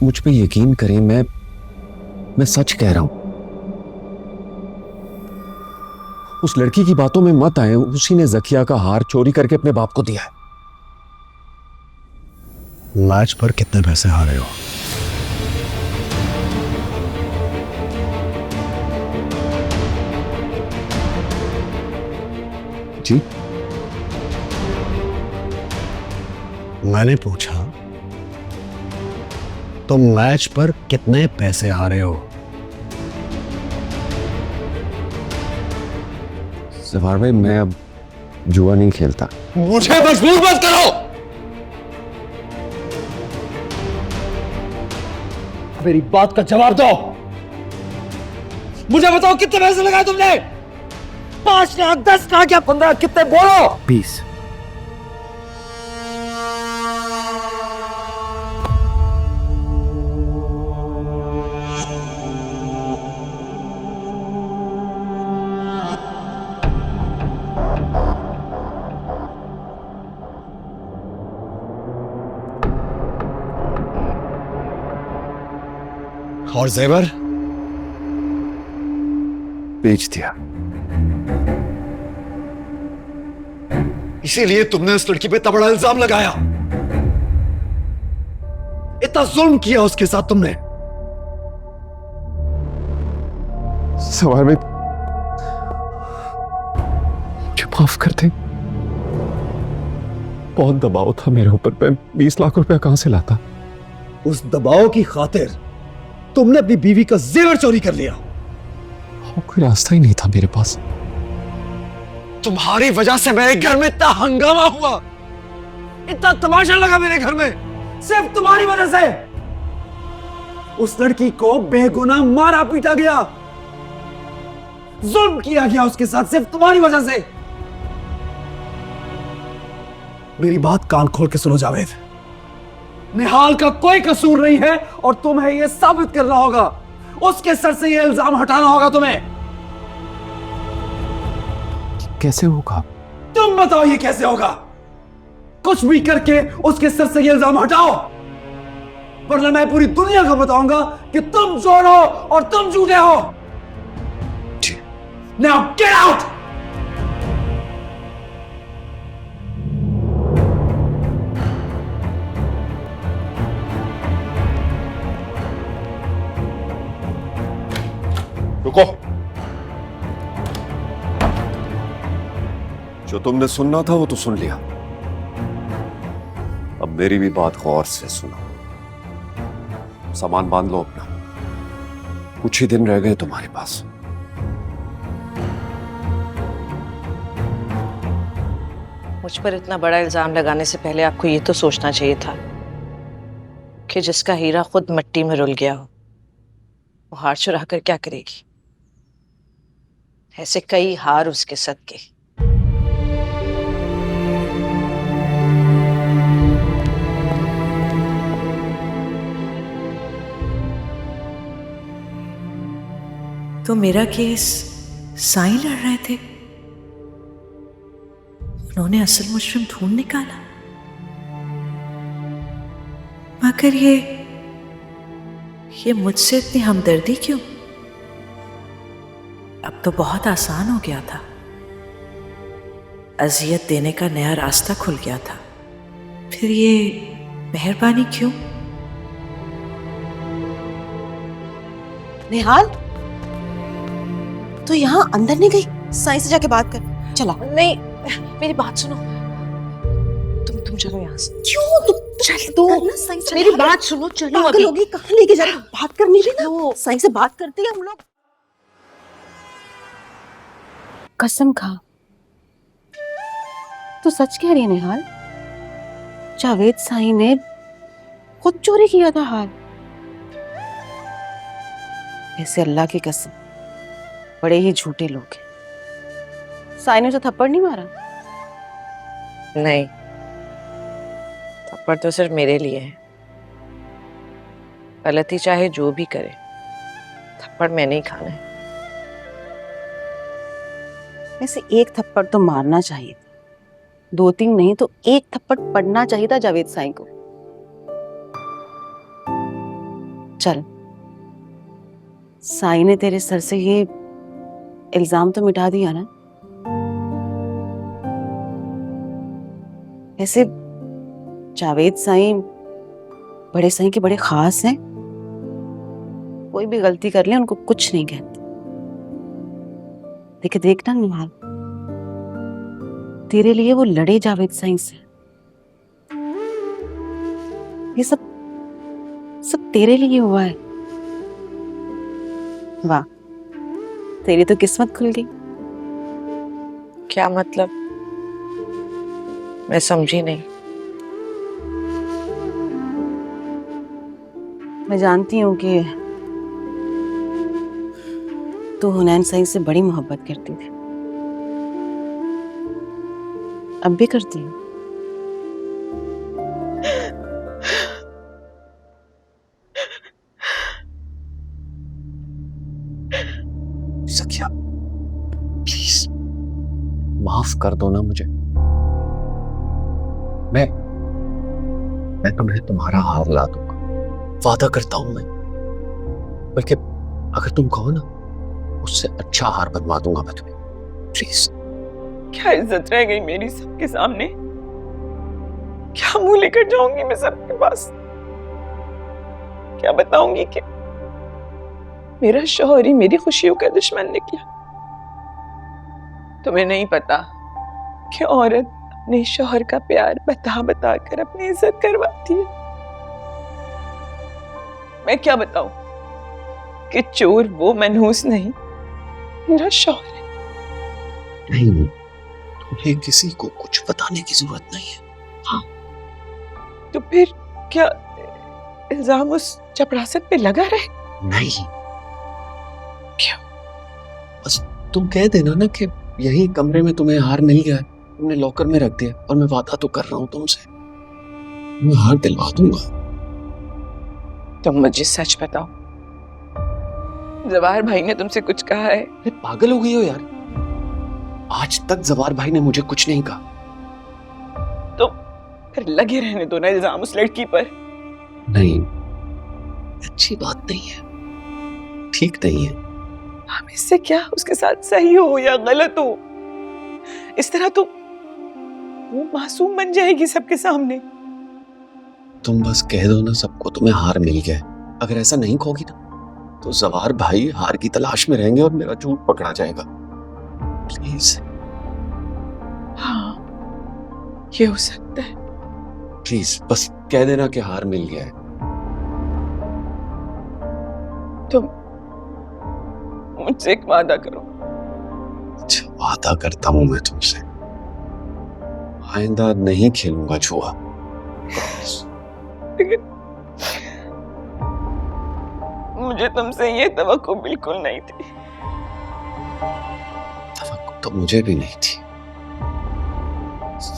मुझ पे यकीन करें, मैं सच कह रहा हूं। उस लड़की की बातों में मत आए, उसी ने जकिया का हार चोरी करके अपने बाप को दिया है। मैच पर कितने पैसे हारे हो? जी? मैंने पूछा तुम मैच पर कितने पैसे हारे हो? सवार भाई, मैं अब जुआ नहीं खेलता। मुझे मजबूर मत करो। मेरी बात का जवाब दो। मुझे बताओ कितने पैसे लगाए तुमने? 5 लाख, 10 लाख या 15? कितने बोलो? 20। और जेवर? बेच दिया। इसीलिए तुमने उस लड़की पे इतना बड़ा इल्जाम लगाया, इतना जुल्म किया उसके साथ तुमने। सवार भाई, मुझे माफ कर दे। बहुत दबाव था मेरे ऊपर। मैं 20 लाख रुपया कहां से लाता? उस दबाव की खातिर तुमने अपनी बीवी का जेवर चोरी कर लिया। कोई रास्ता ही नहीं था मेरे पास। तुम्हारी वजह से मेरे घर में इतना हंगामा हुआ, इतना तमाशा लगा मेरे घर में, सिर्फ तुम्हारी वजह से। उस लड़की को बेगुनाह मारा पीटा गया, जुल्म किया गया उसके साथ, सिर्फ तुम्हारी वजह से। मेरी बात कान खोल के सुनो जावेद, निहाल का कोई कसूर नहीं है और तुम्हें यह साबित करना होगा, उसके सर से यह इल्जाम हटाना होगा तुम्हें। कैसे होगा? तुम बताओ ये कैसे होगा? कुछ भी करके उसके सर से ये इल्जाम हटाओ, वरना मैं पूरी दुनिया को बताऊंगा कि तुम चोर हो और तुम झूठे हो। Now get out. रुको। जो तुमने सुनना था वो तो सुन लिया, अब मेरी भी बात गौर से सुनो। सामान बांध लो अपना, कुछ ही दिन रह गए तुम्हारे पास। मुझ पर इतना बड़ा इल्जाम लगाने से पहले आपको ये तो सोचना चाहिए था कि जिसका हीरा खुद मिट्टी में रुल गया हो, वो हार चुरा कर क्या करेगी। ऐसे कई हार उसके सदके। तो मेरा केस साईं लड़ रहे थे, उन्होंने असल मुजरिम ढूंढ निकाला, मगर ये मुझसे इतनी हमदर्दी क्यों? अब तो बहुत आसान हो गया था, अजियत देने का नया रास्ता खुल गया था, फिर ये मेहरबानी क्यों? निहाल, तो यहाँ अंदर नहीं गई? साईं से जाके बात कर। चला। नहीं, मेरी बात सुनो। तुम चलो यहाँ से। क्यों? तुम चल दो ना, साईं से मेरी बात सुनो, चलो। पागल अभी होगी, कहाँ लेके जा रही? बात करनी थी ना, साईं से बात करते हैं हम लोग। कसम खा, तू सच कह रही है निहाल? जावेद साईं ने खुद चोरी किया था हार? ऐसे अल्लाह की कसम, बड़े ही झूठे लोग हैं। साईं ने तो थप्पड़ नहीं मारा? नहीं, थप्पड़ तो सिर्फ मेरे लिए है। गलती चाहे जो भी करे, थप्पड़ मैंने ही खाना है। वैसे एक थप्पड़ तो मारना चाहिए था, 2-3 नहीं तो एक थप्पड़ पड़ना चाहिए था जावेद साईं को। चल, साई ने तेरे सर से ये इल्जाम तो मिटा दिया ना। ऐसे जावेद साई बड़े साई के बड़े खास हैं, कोई भी गलती कर ले उनको कुछ नहीं कहते। देखे देखना निहाल, तेरे लिए वो लड़े जावेद साई से। ये सब सब तेरे लिए हुआ है। वाह, तेरी तो किस्मत खुल गई। क्या मतलब? मैं समझी नहीं। मैं जानती हूँ कि तू हुनैन साई से बड़ी मोहब्बत करती थी, अब भी करती है। सखिया, प्लीज माफ कर दो ना मुझे। मैं तुम्हें तुम्हारा हार ला दूंगा, वादा करता हूं मैं। बल्कि अगर तुम कहो ना, उससे अच्छा हार बनवा दूंगा मैं तुम्हें। प्लीज। क्या इज्जत रह गई मेरी सबके सामने? क्या मुंह लेकर जाऊंगी मैं सबके पास? क्या बताऊंगी कि मेरा शौहर ही मेरी खुशियों का दुश्मन निकला? तुम्हें नहीं पता कि औरत अपने शौहर का प्यार बता बता कर अपनी इज्जत करवाती है। मैं क्या बताऊं कि चोर वो मनहूस नहीं, मेरा शौहर है। नहीं, तुम्हें किसी को कुछ बताने की जरूरत नहीं है। हाँ। तो फिर क्या इल्जाम उस चपरासत पे लगा रहे? नहीं। क्यों? बस तुम कह देना ना कि यही कमरे में तुम्हें हार मिल गया है, तुमने लॉकर में रख दिया, और मैं वादा तो कर रहा हूं तुमसे, मैं हार दिलवा दूंगा। तुम मुझे सच बताओ, जवाहर भाई ने तुमसे कुछ कहा है? अरे पागल हो गई हो यार, आज तक जवाहर भाई ने मुझे कुछ नहीं कहा। तो फिर लगे रहने दो ना इल्जाम उस लड़की पर। नहीं, अच्छी बात नहीं है, ठीक नहीं है। हम इससे क्या उसके साथ सही हो या गलत हो, इस तरह तो वो मासूम बन जाएगी सबके सामने। तुम बस कह दो ना सबको तुम्हें हार मिल गया है। अगर ऐसा नहीं कहोगी ना, तो जवाहर भाई हार की तलाश में रहेंगे और मेरा झूठ पकड़ा जाएगा। प्लीज। हाँ, ये हो सकता है। प्लीज बस कह देना कि हार मिल गया है। तुम मुझसे एक वादा करो। अच्छा, वादा करता हूं मैं तुमसे, आइंदा नहीं खेलूंगा जुआ। लेकिन मुझे तुमसे ये तवक्को बिल्कुल नहीं थी। तवक्को तो मुझे भी नहीं थी।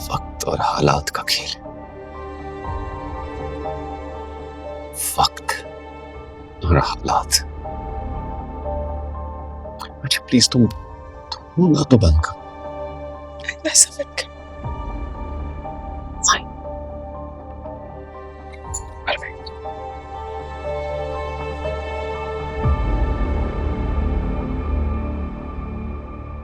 वक्त और हालात का खेल है। वक्त और हालात। अच्छा प्लीज तुम ना तो बंद करो। मैं समझ